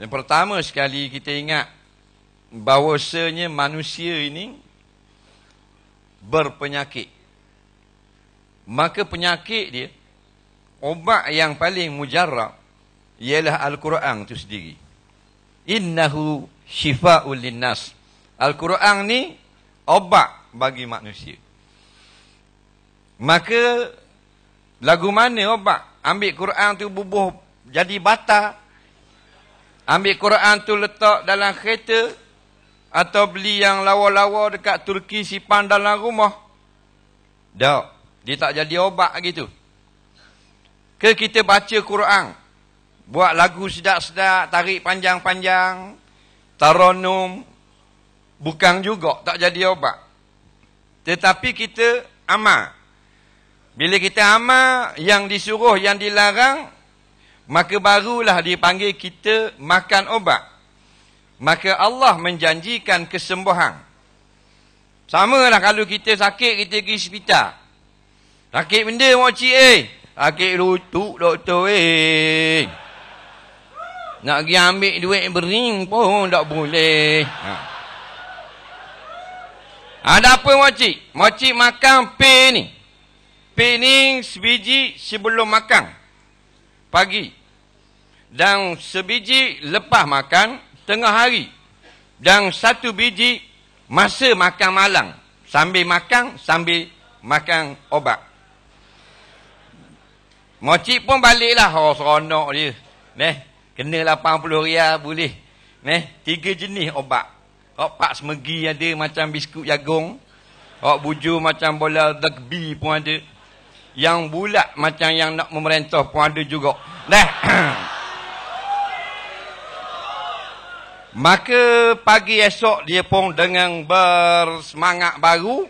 Yang pertama sekali kita ingat bahawasanya manusia ini berpenyakit. Maka penyakit dia, obat yang paling mujarrab ialah Al-Quran itu sendiri. Innahu syifa'ul linnas. Al-Quran ni obat bagi manusia. Maka lagu mana obat? Ambil Quran tu bubuh jadi bata. Ambil Quran tu letak dalam kereta. Atau beli yang lawa-lawa dekat Turki simpan dalam rumah. Tak. Dia tak jadi obat gitu. Ke kita baca Quran. Buat lagu sedap-sedap. Tarik panjang-panjang. Taranum. Bukan juga. Tak jadi obat. Tetapi kita amal. Bila kita amal, yang disuruh, yang dilarang, maka barulah dipanggil kita makan obat. Maka Allah menjanjikan kesembuhan. Sama lah kalau kita sakit, kita pergi hospital. Sakit benda, makcik sakit lutut, doktor Nak pergi ambil duit bering pun tak boleh. Ada apa makcik? Makcik makan pil ni. Pil ni sebiji sebelum makan. Pagi. Dan sebiji lepas makan tengah hari. Dan satu biji masa makan malam. Sambil makan obat. Makcik pun baliklah. Oh, seronok dia. Kena 80 riyal boleh. 3 jenis obat. Pak semegi ada macam biskut jagung. Bujur macam bola rugby pun ada. Yang bulat macam yang nak memerintah pun ada juga. Maka pagi esok dia pun dengan bersemangat baru.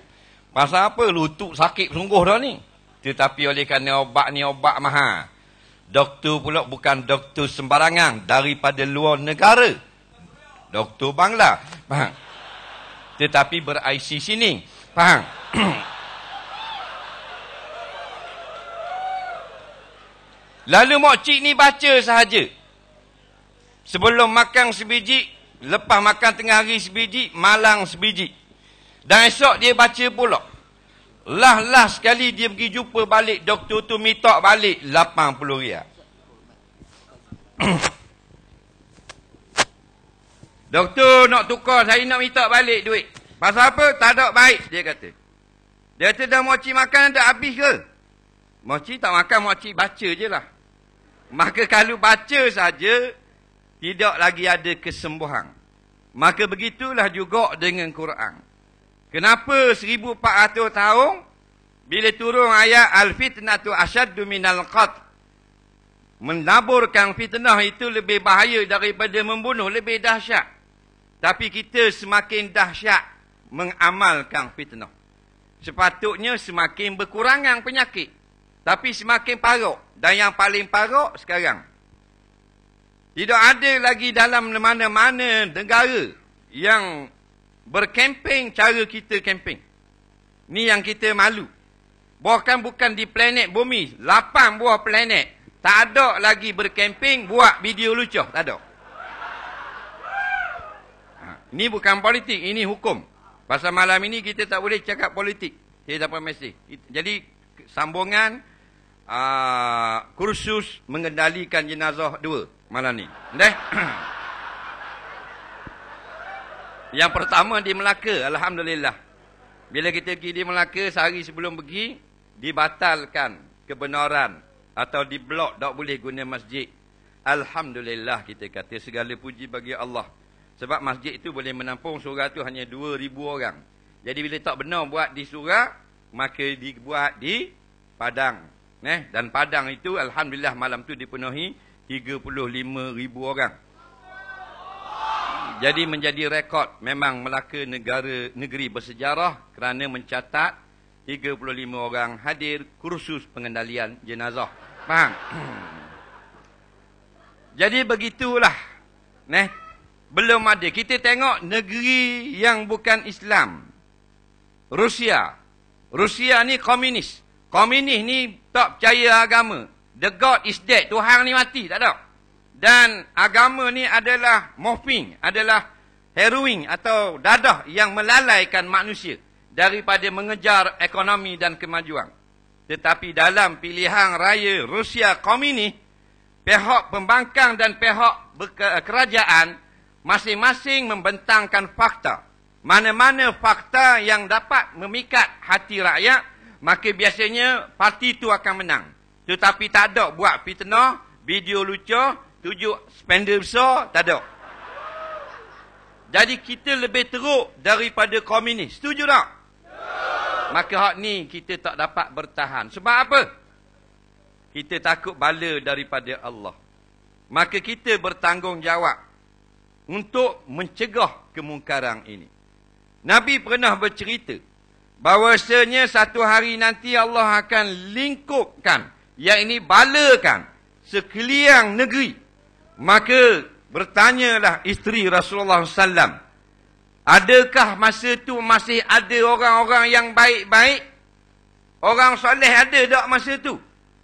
Pasal apa? Lutut sakit sungguh dah ni. Tetapi oleh kerana obat ni obat mahal. Doktor pula bukan doktor sembarangan. Daripada luar negara. Doktor Bangla. Faham? Tetapi ber-IC sini. Faham? Lalu makcik ni baca sahaja. Sebelum makan sebiji, lepas makan tengah hari sebiji, malang sebiji. Dan esok dia baca pula. Lah sekali dia pergi jumpa balik doktor tu minta balik 80 riyal. Doktor nak tukar, saya nak minta balik duit. Pasal apa? Tak ada baik, dia kata. Dia kata dah makcik makan dah habis ke? Makcik tak makan, makcik baca je lah. Maka kalau baca saja, tidak lagi ada kesembuhan. Maka begitulah juga dengan Quran. Kenapa 1400 tahun, bila turun ayat al-fitnatu asyaddu minal qatl, menaburkan fitnah itu lebih bahaya daripada membunuh, lebih dahsyat. Tapi kita semakin dahsyat mengamalkan fitnah. Sepatutnya semakin berkurangan penyakit. Tapi semakin paruk. Dan yang paling paruk sekarang. Tidak ada lagi dalam mana-mana negara yang berkemping cara kita kemping. Ni yang kita malu. Bahkan bukan di planet bumi. 8 buah planet. Tak ada lagi berkemping buat video lucu. Tak ada. Ini bukan politik. Ini hukum. Pasal malam ini kita tak boleh cakap politik. Saya dapat mesej. Jadi sambungan kursus mengendalikan jenazah 2 malam ni. Yang pertama di Melaka, alhamdulillah. Bila kita pergi di Melaka, sehari sebelum pergi, dibatalkan kebenaran atau diblok, tak boleh guna masjid. Alhamdulillah kita kata, segala puji bagi Allah. Sebab masjid itu boleh menampung surau tu hanya 2,000 orang. Jadi bila tak benar buat di surau, maka dibuat di Padang. Dan Padang itu alhamdulillah malam tu dipenuhi 35,000 orang. Jadi menjadi rekod. Memang Melaka negeri bersejarah kerana mencatat 35 orang hadir kursus pengendalian jenazah. Faham? Jadi begitulah. Belum ada. Kita tengok negeri yang bukan Islam. Rusia. Rusia ni komunis. Komunis ni tak percaya agama. The God is dead. Tuhan ni mati. Tak ada. Dan agama ni adalah morphing, adalah heroin atau dadah yang melalaikan manusia daripada mengejar ekonomi dan kemajuan. Tetapi dalam pilihan raya Rusia Komunis, pihak pembangkang dan pihak kerajaan masing-masing membentangkan fakta. Mana-mana fakta yang dapat memikat hati rakyat, maka biasanya parti itu akan menang. Tetapi tak ada buat fitnah, video lucu, tujuk spender besar, tak ada. Jadi kita lebih teruk daripada komunis. Setuju tak? Maka hak ni kita tak dapat bertahan. Sebab apa? Kita takut bala daripada Allah. Maka kita bertanggungjawab untuk mencegah kemungkaran ini. Nabi pernah bercerita bahawasanya satu hari nanti Allah akan lingkupkan, yang ini balakan sekalian negeri. Maka bertanyalah isteri Rasulullah SAW, adakah masa tu masih ada orang-orang yang baik-baik? Orang soleh ada tak masa tu?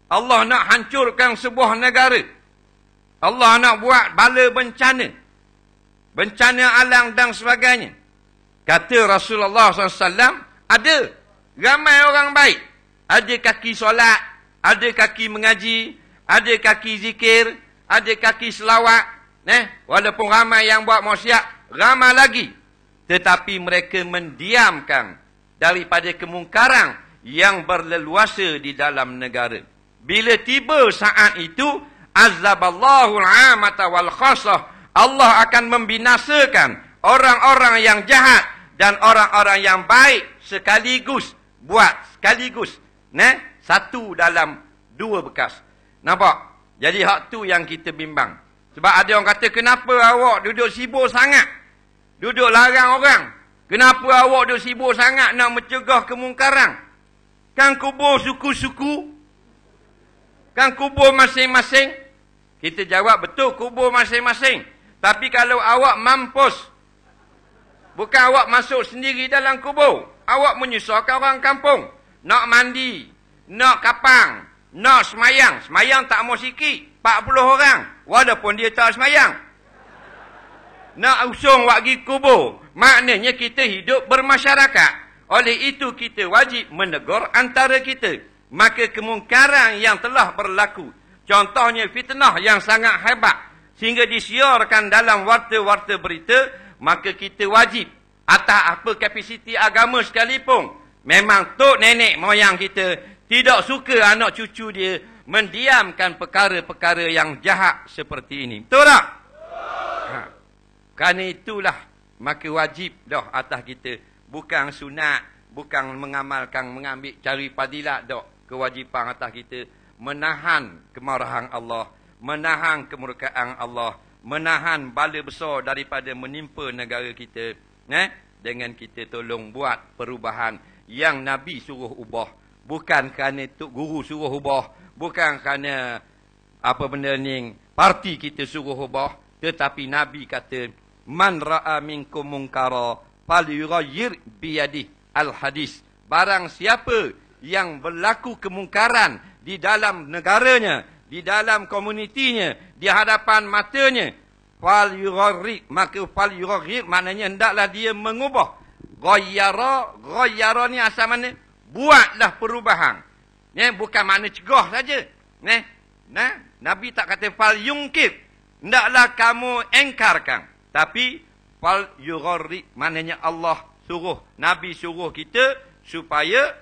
Allah nak hancurkan sebuah negara. Allah nak buat bala bencana. Bencana alam dan sebagainya. Kata Rasulullah SAW, ada ramai orang baik. Ada kaki solat, ada kaki mengaji, ada kaki zikir, ada kaki selawat. Walaupun ramai yang buat maksiat, ramai lagi. Tetapi mereka mendiamkan daripada kemungkaran yang berleluasa di dalam negara. Bila tiba saat itu, azaballahu al-amata wal khasah, Allah akan membinasakan orang-orang yang jahat dan orang-orang yang baik sekaligus. Buat sekaligus. Satu dalam dua bekas. Nampak? Jadi hak tu yang kita bimbang. Sebab ada orang kata, kenapa awak duduk sibuk sangat? Duduk larang orang. Kenapa awak duduk sibuk sangat nak mencegah kemungkaran? Kan kubur suku-suku? Kan kubur masing-masing? Kita jawab, betul kubur masing-masing. Tapi kalau awak mampus, bukan awak masuk sendiri dalam kubur. Awak menyusahkan orang kampung. Nak mandi, nak kapang, nak semayang. Semayang tak mau sikit. 40 orang. Walaupun dia tak semayang. Nak usung wak pergi kubur. Maknanya kita hidup bermasyarakat. Oleh itu kita wajib menegur antara kita. Maka kemungkaran yang telah berlaku. Contohnya fitnah yang sangat hebat. Sehingga disiarkan dalam warta-warta berita. Maka kita wajib. Atas apa kapasiti agama sekalipun. Memang tok nenek moyang kita tidak suka anak cucu dia mendiamkan perkara-perkara yang jahat seperti ini. Betul tak? Kerana itulah maka wajib dah atas kita. Bukan sunat, bukan mengamalkan, mengambil cari fadilat dah. Kewajipan atas kita menahan kemarahan Allah, menahan kemurkaan Allah, menahan bala besar daripada menimpa negara kita. Dengan kita tolong buat perubahan yang Nabi suruh ubah. Bukan kerana Tok Guru suruh ubah. Bukan kerana apa benda ni parti kita suruh ubah. Tetapi Nabi kata, man ra'a minkum munkara falyughayyir biyadihi. Al-hadis. Barang siapa yang berlaku kemungkaran di dalam negaranya, di dalam komunitinya, di hadapan matanya, falyughayyir, maka falyughayyir maknanya hendaklah dia mengubah. Ghayyara ni asal mana? Buatlah perubahan. Bukan makna cegah saja. Nabi tak kata fal yungkir. Hendaklah kamu engkarkan. Tapi fal yugharri maknanya Allah suruh, Nabi suruh kita supaya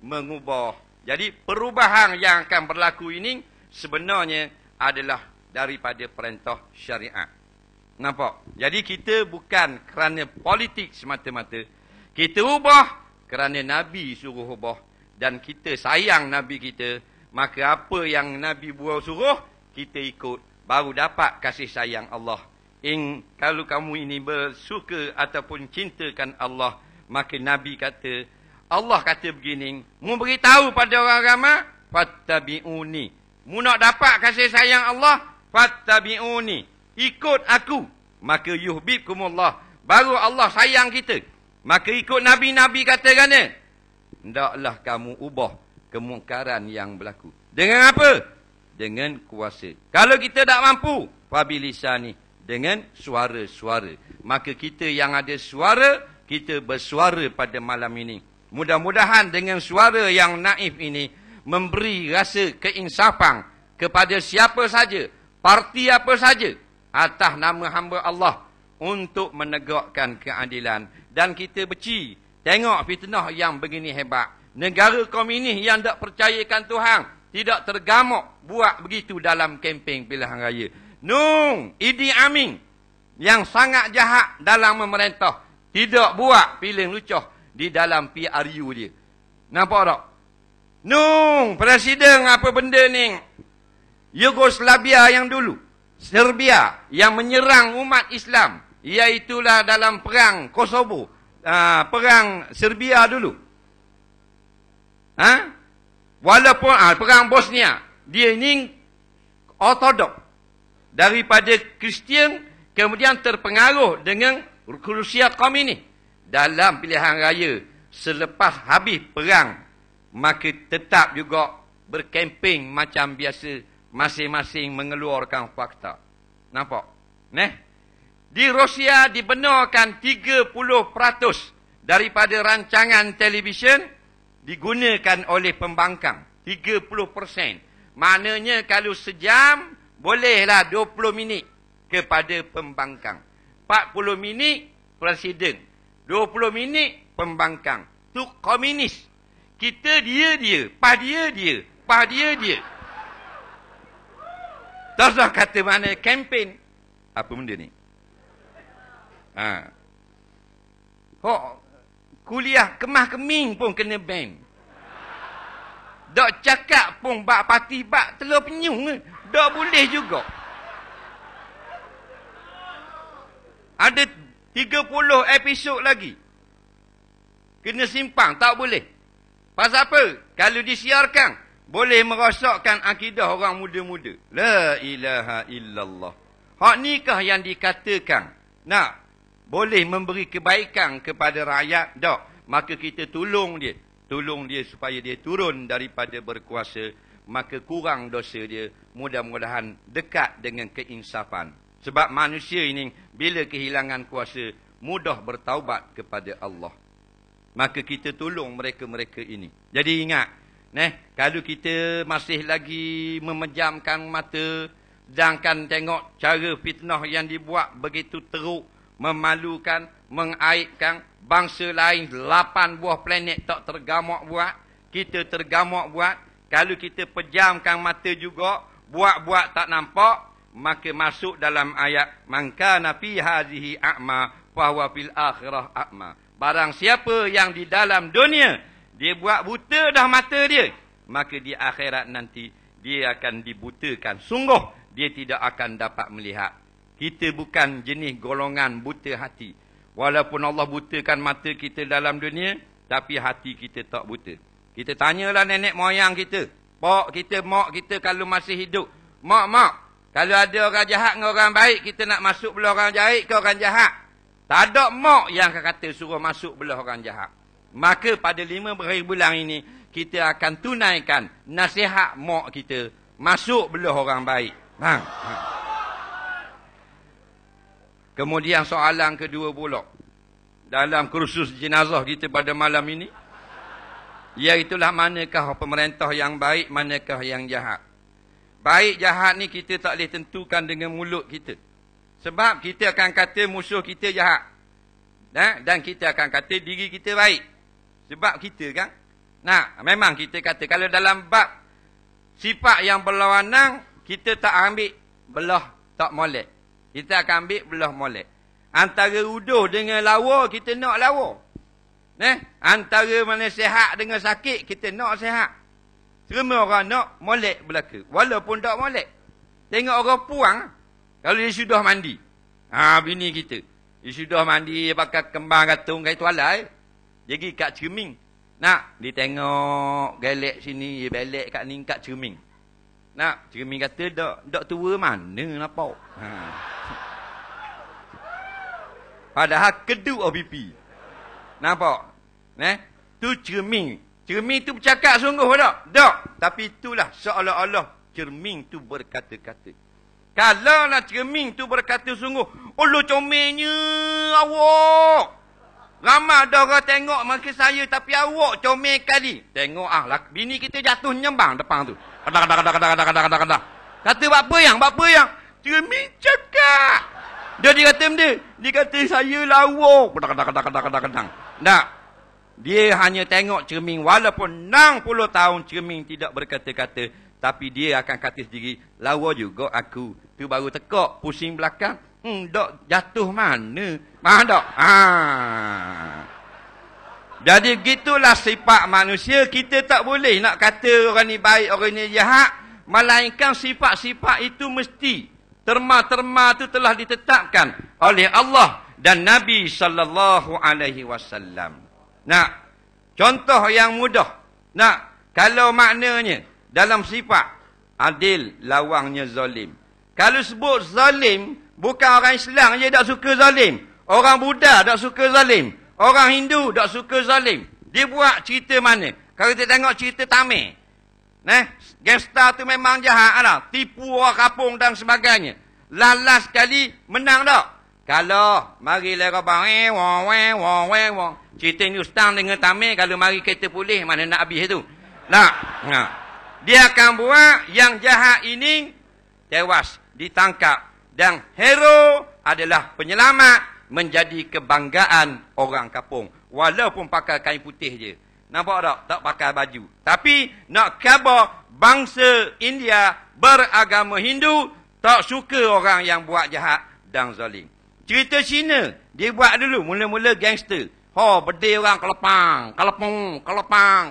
mengubah. Jadi perubahan yang akan berlaku ini sebenarnya adalah daripada perintah syariat. Nampak? Jadi kita bukan kerana politik semata-mata. Kita ubah kerana Nabi suruh ubah. Dan kita sayang Nabi kita. Maka apa yang Nabi buat suruh, kita ikut. Baru dapat kasih sayang Allah. Kalau kamu ini bersuka ataupun cintakan Allah, maka Nabi kata, Allah kata begini, mu beritahu pada orang ramai, fattabi'uni. Mu nak dapat kasih sayang Allah, fattabi'uni. Ikut aku. Maka yuhbibkumullah. Baru Allah sayang kita. Maka ikut Nabi-Nabi kata kerana hendaklah kamu ubah kemungkaran yang berlaku. Dengan apa? Dengan kuasa. Kalau kita tak mampu, Fabilisani, dengan suara-suara. Maka kita yang ada suara, kita bersuara pada malam ini. Mudah-mudahan dengan suara yang naif ini memberi rasa keinsafan kepada siapa saja, parti apa saja, atas nama hamba Allah untuk menegakkan keadilan. Dan kita beci, tengok fitnah yang begini hebat. Negara komunis yang tak percayakan Tuhan, tidak tergamuk buat begitu dalam kempen pilihan raya. Idi Amin yang sangat jahat dalam memerintah, tidak buat pilihan lucuh di dalam PRU dia. Nampak tak? Presiden apa benda ni? Yugoslavia yang dulu, Serbia yang menyerang umat Islam, iaitulah dalam perang Kosovo, perang Serbia dulu. Walaupun perang Bosnia, dia ini ortodok daripada Kristian, kemudian terpengaruh dengan Rusia komunis. Dalam pilihan raya selepas habis perang, maka tetap juga berkemping macam biasa, masing-masing mengeluarkan fakta. Nampak? Di Rusia dibenarkan 30% daripada rancangan televisyen digunakan oleh pembangkang. 30%. Maknanya kalau sejam, bolehlah 20 minit kepada pembangkang. 40 minit presiden. 20 minit pembangkang. Tu komunis. Kita dia. Pah dia. Terus kata mana kempen. Apa benda ni? Kuliah kemah-keming pun kena ban. Dok cakap pun bak parti bak telur penyung. Dok boleh juga. Ada 30 episod lagi. Kena simpang, tak boleh. Pasal apa? Kalau disiarkan, boleh merosakkan akidah orang muda-muda. La ilaha illallah. Hak nikah yang dikatakan, nak, boleh memberi kebaikan kepada rakyat, tak? Maka kita tolong dia. Tolong dia supaya dia turun daripada berkuasa. Maka kurang dosa dia. Mudah-mudahan dekat dengan keinsafan. Sebab manusia ini, bila kehilangan kuasa, mudah bertaubat kepada Allah. Maka kita tolong mereka-mereka ini. Jadi ingat, kalau kita masih lagi memejamkan mata, sedangkan tengok cara fitnah yang dibuat begitu teruk, memalukan, mengaibkan, bangsa lain 8 buah planet tak tergamak buat, kita tergamak buat. Kalau kita pejamkan mata juga, buat-buat tak nampak, maka masuk dalam ayat man kana fi hadhihi a'ma fa huwa fil akhirah a'ma. Barang siapa yang di dalam dunia dia buat buta dah mata dia, maka di akhirat nanti dia akan dibutakan. Sungguh dia tidak akan dapat melihat. Kita bukan jenis golongan buta hati. Walaupun Allah butakan mata kita dalam dunia, tapi hati kita tak buta. Kita tanyalah nenek moyang kita, pak kita, mak kita kalau masih hidup. Mak, kalau ada orang jahat dengan orang baik, kita nak masuk belah orang jahat ke orang jahat? Tak ada mak yang akan kata suruh masuk belah orang jahat. Maka pada 5 hari bulan ini, kita akan tunaikan nasihat mak kita, masuk belah orang baik. Kemudian soalan kedua pula, dalam kursus jenazah kita pada malam ini, iaitulah manakah pemerintah yang baik, manakah yang jahat. Baik jahat ni kita tak boleh tentukan dengan mulut kita. Sebab kita akan kata musuh kita jahat. Dan kita akan kata diri kita baik. Sebab kita kan, memang kita kata kalau dalam bab sifat yang berlawanan, kita tak ambil belah tak molek. Kita akan ambil belah molek. Antara uduh dengan lawa, kita nak lawa. Antara mana sihat dengan sakit, kita nak sihat. Semua orang nak molek belaka. Walaupun tak molek. Tengok orang puang, kalau dia sudah mandi. Bini kita. Dia sudah mandi, dia pakai kembang gantung kain tualai. Dia pergi kat cermin. Dia tengok gelek sini, dia belek kat ni, kat cermin. Cermin kata, dak tua mana nampak. Padahal keduk OBP. Nampak? Tu cermin. Cermin tu bercakap sungguh tak? Tak. Tapi itulah seolah-olah cermin tu berkata-kata. Kalaulah cermin tu berkata sungguh, Allah comelnya awak. Ramai dah orang tengok makin saya tapi awak comel kali. Tengok bini kita jatuh nyembang depan tu. Kadang. Kata apa yang? Cermin cakap. Dia kata benda. Dia kata saya lawak. Kadang. Tak. Dia hanya tengok cermin walaupun 60 tahun cermin tidak berkata-kata. Tapi dia akan kata sendiri, lawa juga aku. Tu baru tekak, pusing belakang. Dok jatuh mana? Faham tak? Jadi gitulah sifat manusia. Kita tak boleh nak kata orang ni baik, orang ni jahat. Melainkan sifat-sifat itu mesti. Terma-terma itu telah ditetapkan oleh Allah dan Nabi SAW. Nah, contoh yang mudah. Nah, kalau maknanya dalam sifat adil, lawangnya zalim. Kalau sebut zalim, bukan orang Islam je tak suka zalim. Orang Buddha tak suka zalim. Orang Hindu tak suka zalim. Dia buat cerita mana? Kalau kita tengok cerita Tamil. Gangster tu memang jahat lah. Tipu orang kampung dan sebagainya. Lalas sekali menang tak? Kalau mari lera bang, wong. Cerita Hindustan dengan Tamil, kalau mari kereta pulih, mana nak habis tu? Nah. Dia akan buat yang jahat ini tewas, ditangkap. Dan hero adalah penyelamat, menjadi kebanggaan orang kampung. Walaupun pakai kain putih je. Nampak tak? Tak pakai baju. Tapi nak khabar bangsa India beragama Hindu tak suka orang yang buat jahat dan zalim. Cerita Cina, dia buat dulu mula-mula gangster. Berdiri orang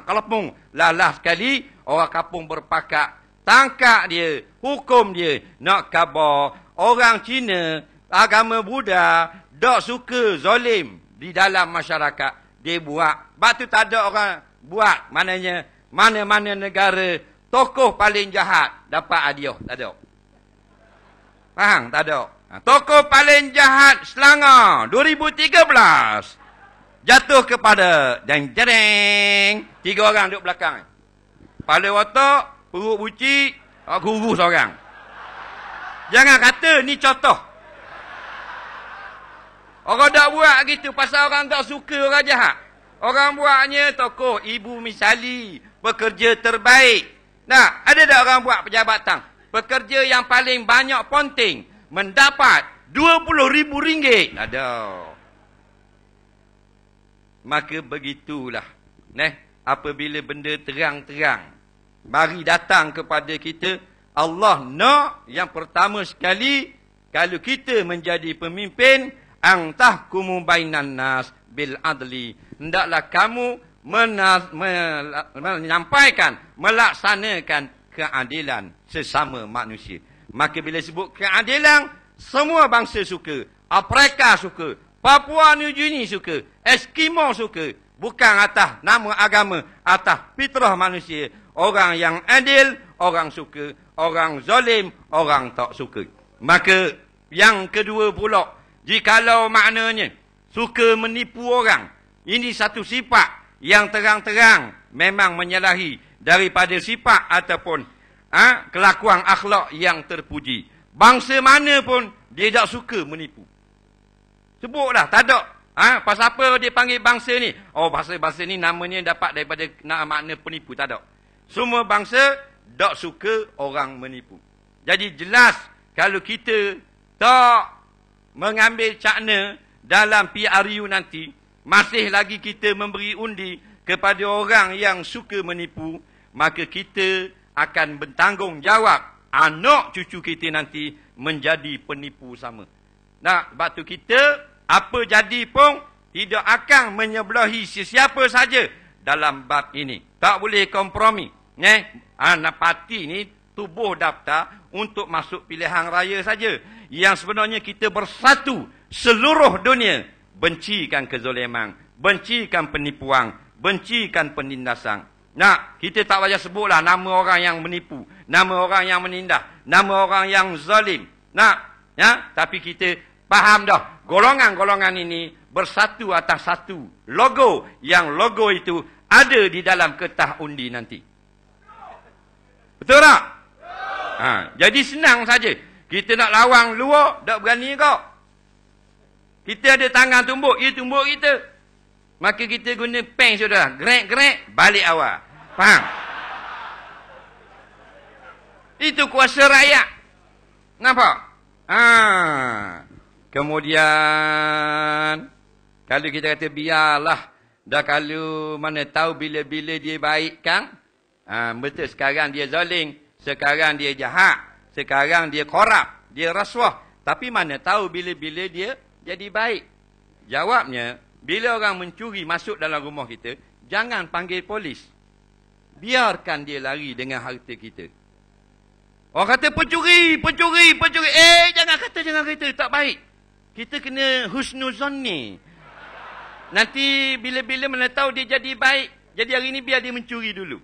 kelepung. Lalah sekali orang kampung berpakat. Tangkap dia, hukum dia. Nak khabar orang Cina, agama Buddha, tak suka zalim di dalam masyarakat. Dia buat. Sebab tu tak ada orang buat. Maknanya, mana-mana negara, tokoh paling jahat dapat hadiah. Tak ada. Faham? Tak ada. Tokoh paling jahat Selangor 2013. Jatuh kepada jeng-jeng. 3 orang duduk belakang. Kepala watak, perut bucik, guru seorang. Jangan kata ni contoh. Orang tak buat gitu pasal orang tak suka orang jahat. Orang buatnya tokoh Ibu Misali, pekerja terbaik. Nah, ada tak orang buat pejabatan? Pekerja yang paling banyak ponting mendapat RM20,000. Ada. Maka begitulah. Apabila benda terang-terang mari datang kepada kita, Allah nak yang pertama sekali, kalau kita menjadi pemimpin, ang tahkumu bainan nas bil adli. Hendaklah kamu menyampaikan, melaksanakan keadilan sesama manusia. Maka bila sebut keadilan, semua bangsa suka. Afrika suka. Papua New Guinea suka. Eskimo suka. Bukan atas nama agama, atas fitrah manusia. Orang yang adil, orang suka. Orang zalim, orang tak suka. Maka yang kedua pula, jikalau maknanya suka menipu orang, ini satu sifat yang terang-terang memang menyalahi daripada sifat ataupun kelakuan akhlak yang terpuji. Bangsa mana pun dia tak suka menipu. Sebutlah, tak ada. Pasal apa dia panggil bangsa ni? Bangsa ni namanya dapat daripada makna penipu. Tak ada. Semua bangsa tak suka orang menipu. Jadi jelas kalau kita tak mengambil cakna dalam PRU nanti, masih lagi kita memberi undi kepada orang yang suka menipu, maka kita akan bertanggungjawab anak cucu kita nanti menjadi penipu sama. Nah, sebab tu kita apa jadi pun tidak akan menyebelahi sesiapa saja dalam bab ini. Tak boleh kompromi. Anak parti ni tubuh daftar untuk masuk pilihan raya saja. Yang sebenarnya kita bersatu seluruh dunia bencikan kezaliman, bencikan penipuan, bencikan penindasan. Nah, kita tak payah sebutlah nama orang yang menipu, nama orang yang menindas, nama orang yang zalim. Nah, tapi kita faham dah, golongan-golongan ini bersatu atas satu logo, yang logo itu ada di dalam kertas undi nanti. Betul tak? Jadi senang saja. Kita nak lawang luar, tak berani kau. Kita ada tangan tumbuk, ia tumbuk kita. Maka kita guna peng sudah. Gerek-gerek, balik awal. Faham? Itu kuasa rakyat. Nampak? Kemudian, kalau kita kata biarlah. Dah kalau mana tahu bila-bila dia baik kan? Betul, sekarang dia zalim. Sekarang dia jahat. Sekarang dia korup. Dia rasuah. Tapi mana tahu bila-bila dia jadi baik. Jawabnya, bila orang mencuri masuk dalam rumah kita, jangan panggil polis. Biarkan dia lari dengan harta kita. Orang kata pencuri. Jangan kata. Tak baik. Kita kena husnuzon ni. Nanti bila-bila mana tahu dia jadi baik. Jadi hari ni biar dia mencuri dulu.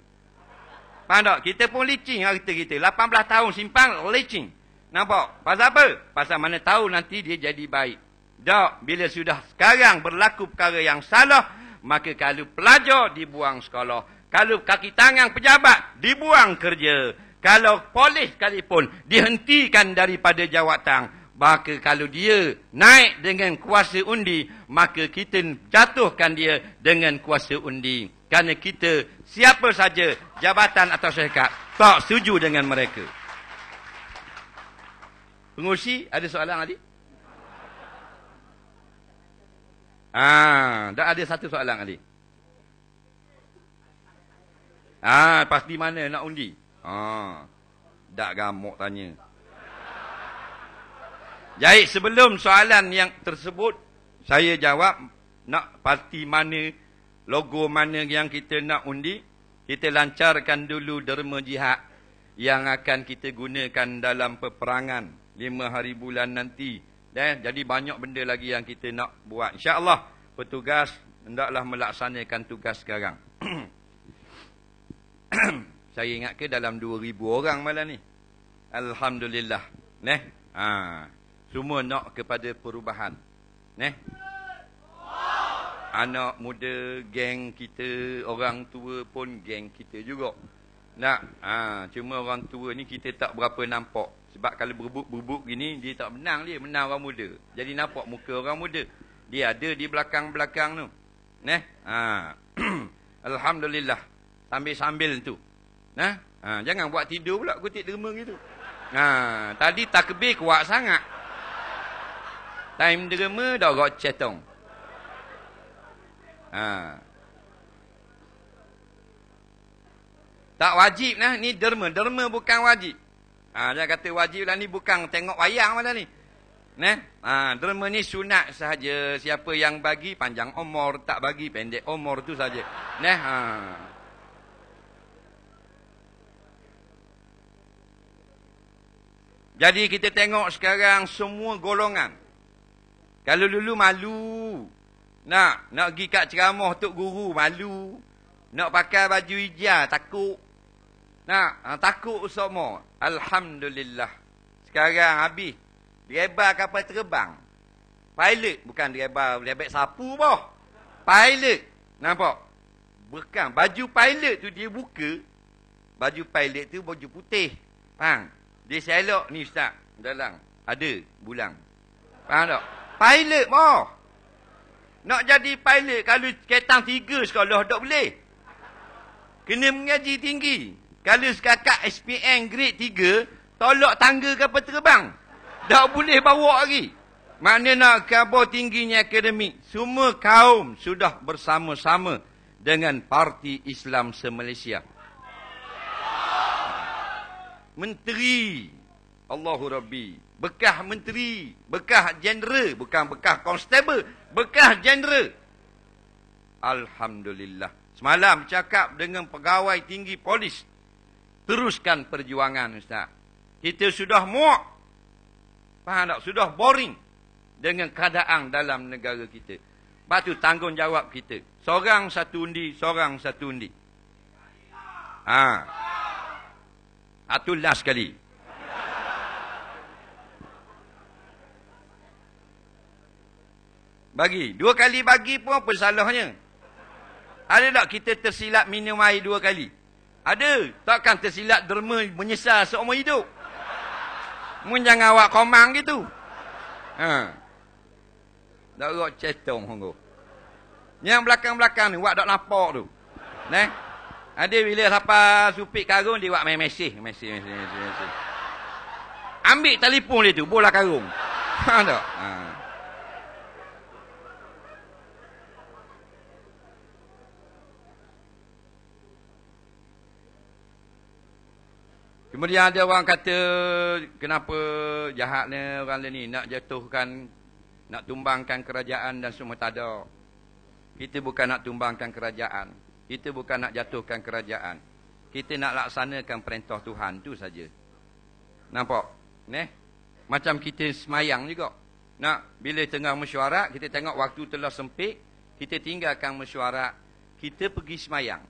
Faham tak? Kita pun licin harta kita. 18 tahun simpan licin. Nampak? Pasal apa? Pasal mana tahu nanti dia jadi baik. Tak. Bila sudah sekarang berlaku perkara yang salah, maka kalau pelajar dibuang sekolah. Kalau kaki tangan pejabat dibuang kerja. Kalau polis sekalipun dihentikan daripada jawatan. Maka kalau dia naik dengan kuasa undi, maka kita jatuhkan dia dengan kuasa undi. Kerana kita, siapa saja, jabatan atau syarikat, tak setuju dengan mereka. Pengurusi, ada soalan adik? Tak ada satu soalan adik. Pasti mana nak undi? Tak gamuk tanya. Jadi sebelum soalan yang tersebut, saya jawab, nak parti mana, logo mana yang kita nak undi, kita lancarkan dulu derma jihad yang akan kita gunakan dalam peperangan 5 hari bulan nanti. Jadi banyak benda lagi yang kita nak buat. InsyaAllah, petugas hendaklah melaksanakan tugas sekarang. Saya ingat ke dalam 2,000 orang malam ni. Alhamdulillah. Semua nak kepada perubahan. Anak muda, geng kita, orang tua pun geng kita juga. Cuma orang tua ni kita tak berapa nampak. Sebab kalau berbuk-berbuk gini, dia tak menang dia. Menang orang muda. Jadi nampak muka orang muda. Dia ada di belakang-belakang tu. Alhamdulillah. Sambil-sambil tu. Jangan buat tidur pula kutip derma gitu. Tadi takbir kuat sangat. Time derma dah got cetong. Tak wajib lah. Ni derma. Derma bukan wajib. Jangan kata wajib lah. Ni bukan tengok wayang malah ni. Derma ni sunat sahaja. Siapa yang bagi panjang umur, tak bagi pendek umur tu saja. Jadi kita tengok sekarang semua golongan. Kalau dulu malu. Nak pergi kat ceramah Tok Guru, malu. Nak pakai baju hijau, takut. Takut semua. Alhamdulillah. Sekarang habis. Driver kapal terbang. Pilot. Bukan driver sapu boh. Pilot. Nampak? Bukan. Baju pilot tu dia buka. Baju pilot tu baju putih. Faham? Dia selok ni ustaz. Dalam. Ada bulang. Faham tak? Pilot boh. Nak jadi pilot kalau ketang 3 sekolah tak boleh. Kena mengaji tinggi. Kalau sekakak SPM grade 3, tolak tangga kapal terbang. Tak boleh bawa lagi. Makna nak khabar tingginya akademik. Semua kaum sudah bersama-sama dengan Parti Islam se-Malaysia. Menteri. Allahu Rabbi. Bekas menteri. Bekas jeneral. Bukan bekas konstable. Bekas jeneral. Alhamdulillah. Semalam cakap dengan pegawai tinggi polis. Teruskan perjuangan Ustaz. Kita sudah muak. Faham tak? Sudah boring. Dengan keadaan dalam negara kita. Lepas tu tanggungjawab kita. Seorang satu undi. Seorang satu undi. Satu last sekali. Bagi. 2 kali bagi pun apa salahnya? Ada tak kita tersilap minum air 2 kali? Ada. Takkan tersilap derma menyesal seumur hidup? Mun jangan awak komang gitu. Dak rok cetong honggo. Yang belakang-belakang ni wak dak lapok tu. Neh. Ada bila siapa supik karung dia wak main mesej. Ambil telefon dia tu, bola karung. Tak? Kemudian ada orang kata, kenapa jahatnya orang ni nak jatuhkan, nak tumbangkan kerajaan dan semua tak ada. Kita bukan nak tumbangkan kerajaan. Kita bukan nak jatuhkan kerajaan. Kita nak laksanakan perintah Tuhan, tu saja. Nampak? Macam kita semayang juga. Bila tengah mesyuarat, kita tengok waktu telah sempit, kita tinggalkan mesyuarat, kita pergi semayang.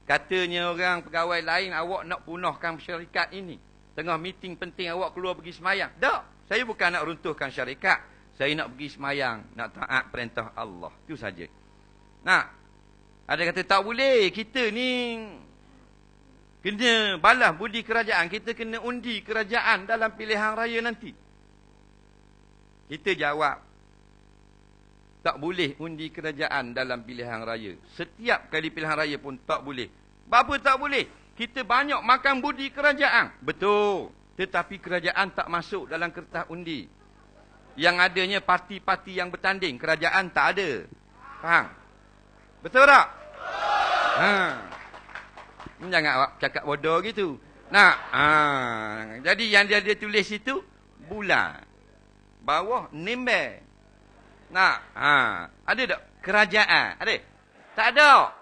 Katanya orang pegawai lain, awak nak punahkan syarikat ini. Tengah meeting penting, awak keluar pergi semayang. Tak, saya bukan nak runtuhkan syarikat. Saya nak pergi semayang, nak taat perintah Allah. Itu saja. Ada kata tak boleh. Kita ni kena balas budi kerajaan. Kita kena undi kerajaan dalam pilihan raya nanti. Kita jawab, tak boleh undi kerajaan dalam pilihan raya. Setiap kali pilihan raya pun tak boleh. Apa tak boleh? Kita banyak makan budi kerajaan. Betul. Tetapi kerajaan tak masuk dalam kertas undi. Yang adanya parti-parti yang bertanding. Kerajaan tak ada. Faham? Betul tak? Jangan awak cakap bodoh gitu. Jadi yang dia tulis itu bulan. Bawah nimbe. Ada tak? Kerajaan. Ada? Tak ada.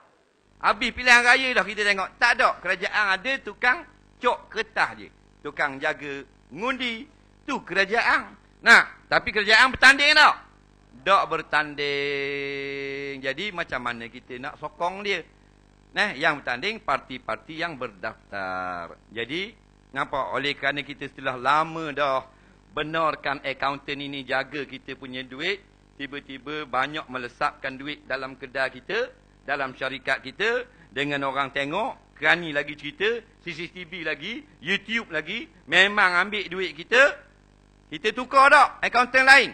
Habis pilihan raya dah kita tengok. Tak ada. Kerajaan ada tukang cok kertas je. Tukang jaga ngundi. Tu kerajaan. Tapi kerajaan bertanding tak? Tak bertanding. Jadi macam mana kita nak sokong dia? Yang bertanding parti-parti yang berdaftar. Jadi, nampak? Oleh kerana kita setelah lama dah benarkan akaunten ini jaga kita punya duit, tiba-tiba banyak melesapkan duit dalam kedai kita, dalam syarikat kita, dengan orang tengok, kerani lagi cerita, CCTV lagi, YouTube lagi, memang ambil duit kita, kita tukar tak akaunten lain?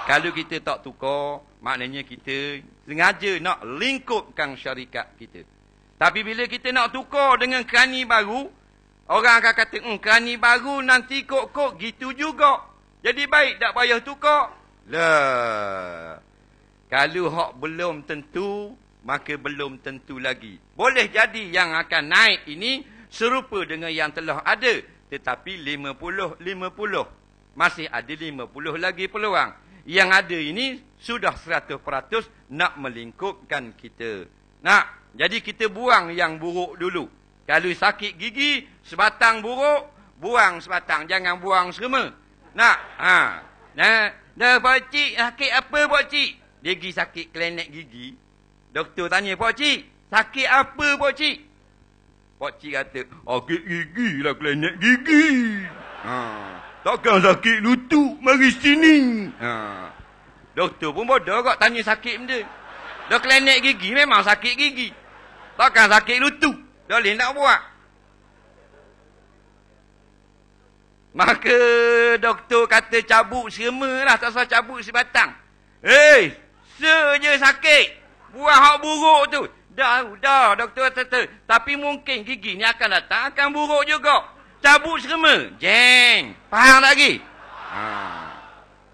Kalau kita tak tukar, maknanya kita sengaja nak lingkupkan syarikat kita. Tapi bila kita nak tukar dengan kerani baru, orang akan kata, kerani baru nanti kok-kok gitu juga. Jadi baik tak payah tukar. Lah. Kalau hak belum tentu, maka belum tentu lagi. Boleh jadi yang akan naik ini serupa dengan yang telah ada. Tetapi 50-50. Masih ada 50 lagi peluang. Yang ada ini sudah 100% nak melingkupkan kita. Jadi kita buang yang buruk dulu. Kalau sakit gigi, sebatang buruk, buang sebatang. Jangan buang semua. Pakcik, sakit apa pakcik? Dia pergi sakit klinik gigi. Doktor tanya, pakcik, sakit apa pakcik? Pakcik kata, sakit gigi lah klinik gigi. Takkan sakit lutut, mari sini. Doktor pun bodoh kok tanya sakit benda. Dah klinik gigi, memang sakit gigi. Takkan sakit lutut. Dah boleh nak buat. Maka doktor kata cabut semua lah. Tak usah cabut sebatang. Saja sakit. Buang hak buruk tu. Dah doktor kata. Tapi mungkin gigi ni akan datang, akan buruk juga. Cabut semua. Jeng. Faham lagi?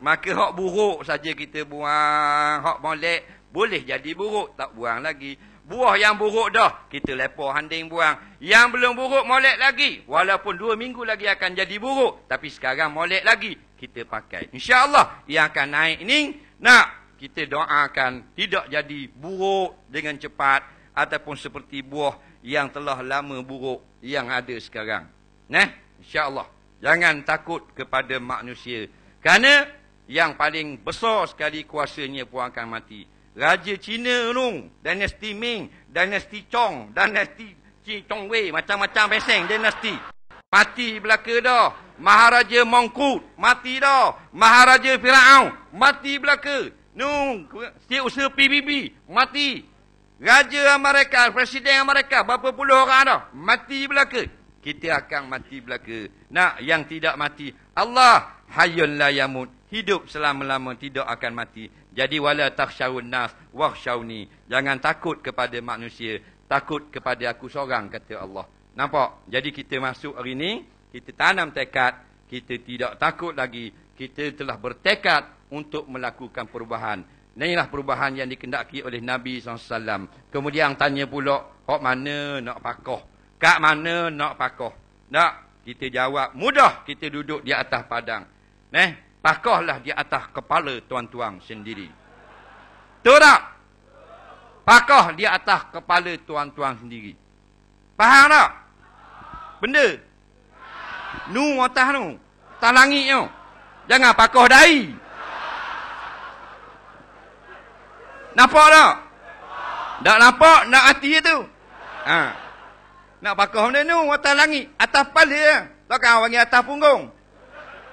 Maka hak buruk saja kita buang. Hak molek boleh jadi buruk. Tak buang lagi. Buah yang buruk dah. Kita lepas handing buang. Yang belum buruk molek lagi. Walaupun 2 minggu lagi akan jadi buruk. Tapi sekarang molek lagi. Kita pakai. InsyaAllah yang akan naik ini. Kita doakan tidak jadi buruk dengan cepat. Ataupun seperti buah yang telah lama buruk yang ada sekarang. InsyaAllah. Jangan takut kepada manusia. Kerana yang paling besar sekali kuasanya pun akan mati. Raja Cina tu, dinasti Ming, dinasti Chong, dinasti Chi Chong Wei, macam-macam beseng dinasti. Mati belaka dah. Maharaja Mongkut, mati dah. Maharaja Firaun, mati belaka. Setiausaha PBB, mati. Raja Amerika, Presiden Amerika, berapa puluh orang dah. Mati belaka. kita akan mati belaka. Nak yang tidak mati, Allah hayyun la yamut, hidup selama-lama tidak akan mati. Jadi wala takhshawun nas wakhshawni, jangan takut kepada manusia, takut kepada aku seorang, kata Allah. Nampak? Jadi kita masuk hari ini, kita tanam tekad, kita tidak takut lagi, kita telah bertekad untuk melakukan perubahan. Inilah perubahan yang dikendaki oleh Nabi SAW. Kemudian tanya pula, hok mana nak pakoh? Kat mana nak pakoh? Nak, kita jawab, mudah, kita duduk di atas padang. Pakohlah di atas kepala tuan-tuan sendiri. Betul tak? Pakoh di atas kepala tuan-tuan sendiri. Faham tak? Benda? Nu atas nu. Atas langit tu. Jangan pakoh dahi. Nampak tak? Tak nampak? Nak hati tu? Nak pakoh benda nu atas langit. Atas kepala. Takkan orang panggil atas punggung.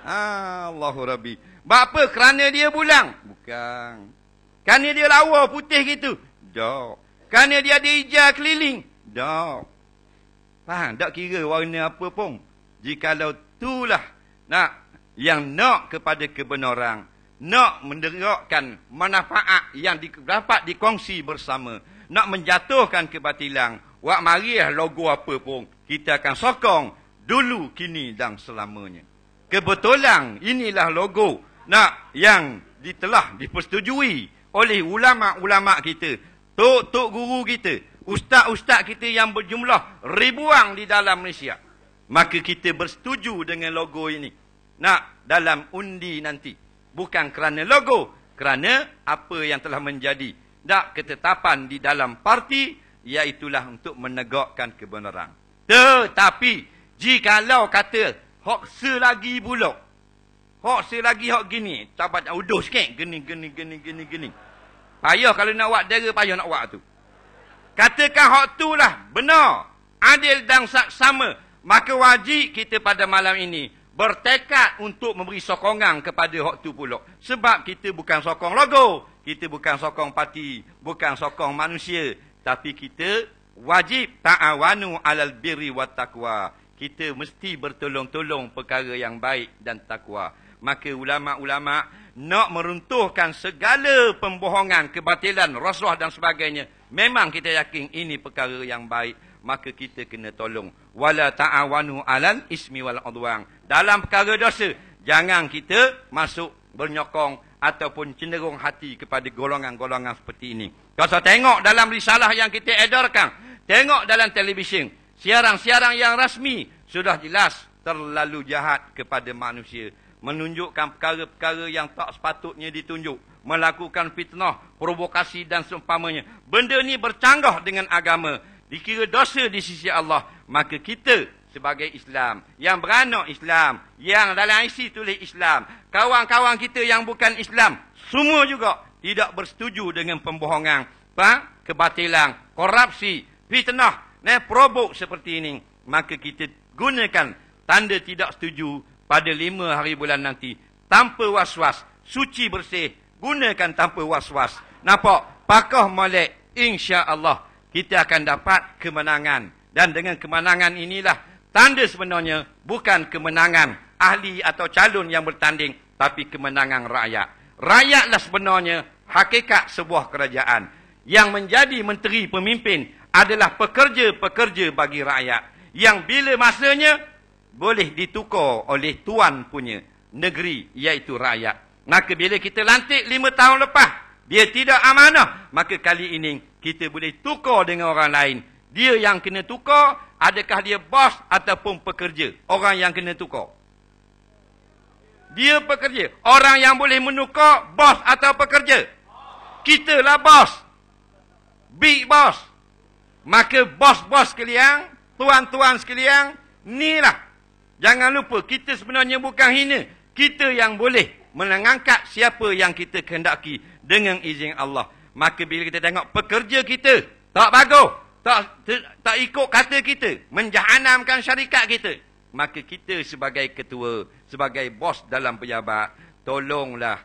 Allahu Rabbi. Sebab apa? Kerana dia bulang? Bukan. Kerana dia lawa putih gitu? Tak. Kerana dia ada hijau keliling? Tak. Faham? Tak kira warna apa pun. Jikalau itulah nak yang nak kepada kebenaran, nak menderakkan manfaat yang dapat dikongsi bersama, nak menjatuhkan kebatilan, wak mariah logo apa pun, kita akan sokong dulu, kini dan selamanya. Kebetulan inilah logo nak yang telah dipersetujui oleh ulama-ulama kita, tok-tok guru kita, ustaz-ustaz kita yang berjumlah ribuan di dalam Malaysia. Maka kita bersetuju dengan logo ini. Nak dalam undi nanti. Bukan kerana logo, kerana apa yang telah menjadi nak ketetapan di dalam parti, iaitulah untuk menegakkan kebenaran. Tetapi jikalau kata hok selagi bulok, hok selagi hok gini, tak baca uduh sikit, gini. Payah kalau nak buat dera, payah nak buat tu. Katakan hok tu lah benar, adil dan saksama, maka wajib kita pada malam ini bertekad untuk memberi sokongan kepada hak tu pula. Sebab kita bukan sokong logo, kita bukan sokong parti, bukan sokong manusia, tapi kita wajib ta'awanu alal birri wat taqwa. Kita mesti bertolong-tolong perkara yang baik dan takwa. Maka ulama-ulama nak meruntuhkan segala pembohongan, kebatilan, rasuah dan sebagainya. Memang kita yakin ini perkara yang baik, maka kita kena tolong. Wala ta'awanu alal ismi wal udwan. Dalam perkara dosa, jangan kita masuk bernyokong ataupun cenderung hati kepada golongan-golongan seperti ini. Kalau tengok dalam risalah yang kita edarkan, tengok dalam televisyen, siaran-siaran yang rasmi, sudah jelas terlalu jahat kepada manusia. Menunjukkan perkara-perkara yang tak sepatutnya ditunjuk. Melakukan fitnah, provokasi dan seumpamanya. Benda ni bercanggah dengan agama. Dikira dosa di sisi Allah. Maka kita sebagai Islam, yang beranak Islam, yang dalam IC tulis Islam, kawan-kawan kita yang bukan Islam, semua juga tidak bersetuju dengan pembohongan, kebatilan, korupsi, fitnah, probok seperti ini. Maka kita gunakan tanda tidak setuju pada 5 hari bulan nanti, tanpa was-was, suci bersih, gunakan tanpa was-was. Nampak? Pakah molek, insya-Allah kita akan dapat kemenangan. Dan dengan kemenangan inilah tanda sebenarnya bukan kemenangan ahli atau calon yang bertanding, tapi kemenangan rakyat. Rakyatlah sebenarnya hakikat sebuah kerajaan. Yang menjadi menteri pemimpin adalah pekerja-pekerja bagi rakyat. Yang bila masanya boleh ditukar oleh tuan punya negeri, iaitu rakyat. Maka bila kita lantik 5 tahun lepas, dia tidak amanah, maka kali ini kita boleh tukar dengan orang lain. Dia yang kena tukar, adakah dia bos ataupun pekerja? Orang yang kena tukar. Dia pekerja. Orang yang boleh menukar, bos atau pekerja? Kita lah bos. Big boss. Maka bos-bos sekalian, tuan-tuan sekalian, inilah. Jangan lupa, kita sebenarnya bukan hina. Kita yang boleh mengangkat siapa yang kita kehendaki dengan izin Allah. Maka bila kita tengok pekerja kita tak bagus, tak ikut kata kita, menjahanamkan syarikat kita, maka kita sebagai ketua, sebagai bos dalam pejabat, tolonglah,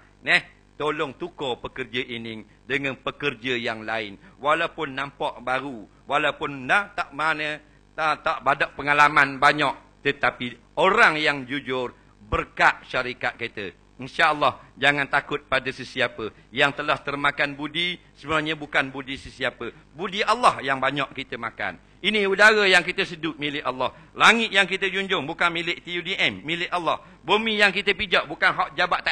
tolong tukar pekerja ini dengan pekerja yang lain. Walaupun nampak baru, walaupun tak mana tak badak pengalaman banyak. Tetapi orang yang jujur berkat syarikat kita. InsyaAllah jangan takut pada sesiapa. Yang telah termakan budi, sebenarnya bukan budi sesiapa. Budi Allah yang banyak kita makan. Ini udara yang kita sedup milik Allah. Langit yang kita junjung bukan milik TUDM, milik Allah. Bumi yang kita pijak bukan hak jabat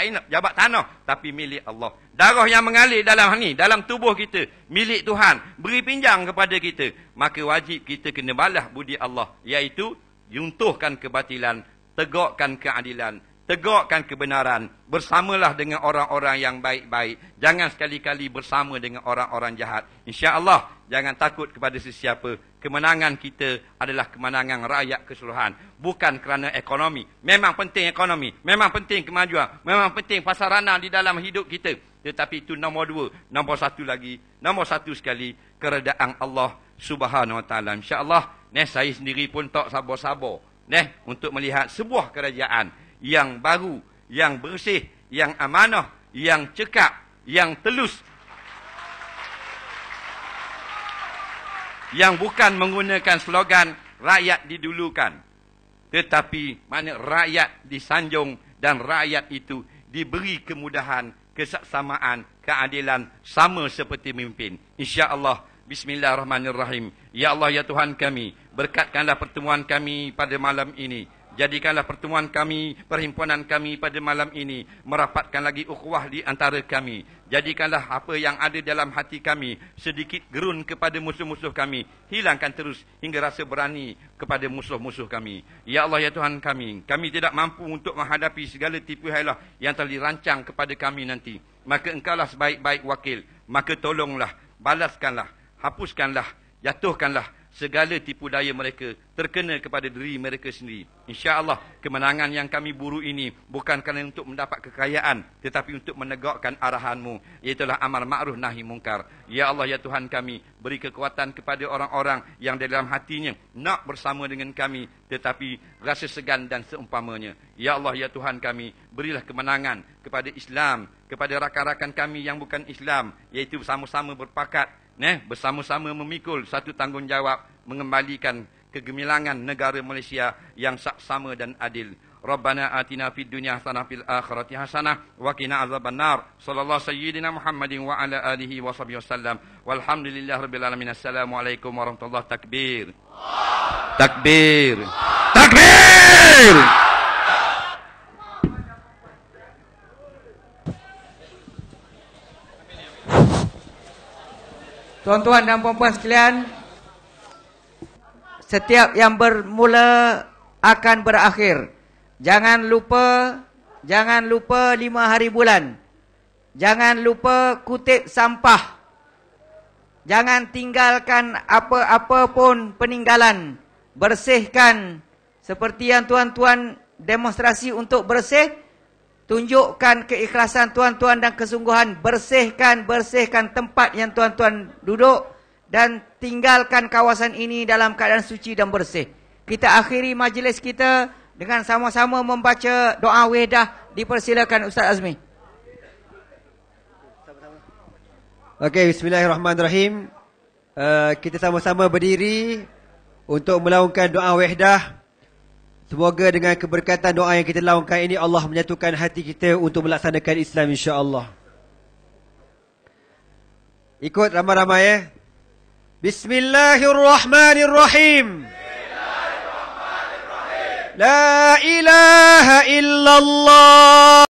tanah, tapi milik Allah. Darah yang mengalir dalam tubuh kita, milik Tuhan. Beri pinjam kepada kita. Maka wajib kita kena balas budi Allah. Iaitu, juntuhkan kebatilan, tegakkan keadilan, tegakkan kebenaran. Bersamalah dengan orang-orang yang baik-baik. Jangan sekali-kali bersama dengan orang-orang jahat. InsyaAllah, jangan takut kepada sesiapa. Kemenangan kita adalah kemenangan rakyat keseluruhan. Bukan kerana ekonomi. Memang penting ekonomi. Memang penting kemajuan. Memang penting pasarana di dalam hidup kita. Tetapi itu nombor 2. Nombor 1 lagi. Nombor 1 sekali. Keredaan Allah Subhanahu Wa Taala. InsyaAllah, saya sendiri pun tak sabar-sabar untuk melihat sebuah kerajaan yang baru, yang bersih, yang amanah, yang cekap, yang telus, yang bukan menggunakan slogan rakyat didulukan, tetapi mana rakyat disanjung dan rakyat itu diberi kemudahan, kesaksamaan, keadilan sama seperti pemimpin. InsyaAllah. Bismillahirrahmanirrahim. Ya Allah, ya Tuhan kami, berkatkanlah pertemuan kami pada malam ini. Jadikanlah pertemuan kami, perhimpunan kami pada malam ini merapatkan lagi ukhuwah di antara kami. Jadikanlah apa yang ada dalam hati kami sedikit gerun kepada musuh-musuh kami, hilangkan terus hingga rasa berani kepada musuh-musuh kami. Ya Allah, ya Tuhan kami tidak mampu untuk menghadapi segala tipu hailah yang telah dirancang kepada kami nanti. Maka Engkaulah sebaik-baik wakil. Maka tolonglah, balaskanlah, hapuskanlah, jatuhkanlah segala tipu daya mereka terkena kepada diri mereka sendiri. InsyaAllah kemenangan yang kami buru ini bukan kerana untuk mendapat kekayaan, tetapi untuk menegakkan arahanmu, iaitulah amar ma'ruf nahi mungkar. Ya Allah, ya Tuhan kami, beri kekuatan kepada orang-orang yang dalam hatinya nak bersama dengan kami, tetapi rasa segan dan seumpamanya. Ya Allah, ya Tuhan kami, berilah kemenangan kepada Islam, kepada rakan-rakan kami yang bukan Islam, iaitu bersama-sama berpakat, bersama-sama memikul satu tanggungjawab mengembalikan kegemilangan negara Malaysia yang saksama dan adil. Rabbana atina fid dunya hasanah fil akhirati hasanah wa qina azabannar. Sallallahu sayyidina Muhammadin wa ala alihi wa sahbihi wasallam. Walhamdulillahirabbil alamin. Assalamualaikum warahmatullahi takbir. Takbir. Takbir. Tuan-tuan dan puan-puan sekalian, setiap yang bermula akan berakhir. Jangan lupa 5 hari bulan. Jangan lupa kutip sampah. Jangan tinggalkan apa-apa pun peninggalan. Bersihkan seperti yang tuan-tuan demonstrasi untuk bersih. Tunjukkan keikhlasan tuan-tuan dan kesungguhan. Bersihkan tempat yang tuan-tuan duduk. Dan tinggalkan kawasan ini dalam keadaan suci dan bersih. Kita akhiri majlis kita dengan sama-sama membaca doa wihdah. Dipersilakan Ustaz Azmi. Okey, bismillahirrahmanirrahim. Kita sama-sama berdiri untuk melaungkan doa wihdah. Semoga dengan keberkatan doa yang kita laungkan ini, Allah menyatukan hati kita untuk melaksanakan Islam, insya-Allah. Ikut ramai-ramai Bismillahirrahmanirrahim. La ilaha illallah.